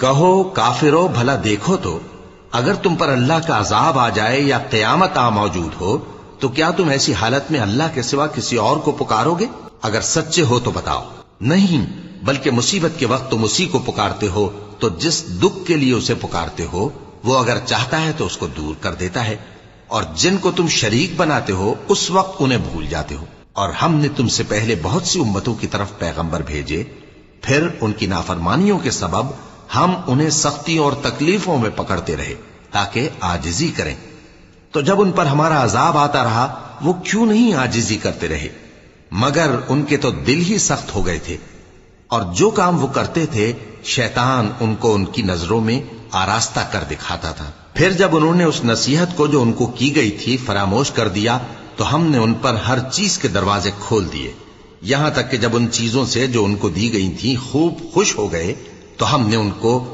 کہو کافرو بھلا دیکھو تو اگر تم پر اللہ کا عذاب آ جائے یا قیامت آ موجود ہو تو کیا تم ایسی حالت میں اللہ کے سوا کسی اور کو پکارو گے؟ اگر سچے ہو تو بتاؤ۔ نہیں، بلکہ مصیبت کے وقت تم اسی کو پکارتے ہو، تو جس دکھ کے لیے اسے پکارتے ہو وہ اگر چاہتا ہے تو اس کو دور کر دیتا ہے، اور جن کو تم شریک بناتے ہو اس وقت انہیں بھول جاتے ہو۔ اور ہم نے تم سے پہلے بہت سی امتوں کی طرف پیغمبر بھیجے، پھر ان کی نافرمانیوں کے سبب ہم انہیں سختیوں اور تکلیفوں میں پکڑتے رہے تاکہ عاجزی کریں۔ تو جب ان پر ہمارا عذاب آتا رہا وہ کیوں نہیں عاجزی کرتے رہے؟ مگر ان کے تو دل ہی سخت ہو گئے تھے، اور جو کام وہ کرتے تھے شیطان ان کو ان کی نظروں میں آراستہ کر دکھاتا تھا۔ پھر جب انہوں نے اس نصیحت کو جو ان کو کی گئی تھی فراموش کر دیا تو ہم نے ان پر ہر چیز کے دروازے کھول دیے، یہاں تک کہ جب ان چیزوں سے جو ان کو دی گئی تھیں خوب خوش ہو گئے تو ہم نے ان کو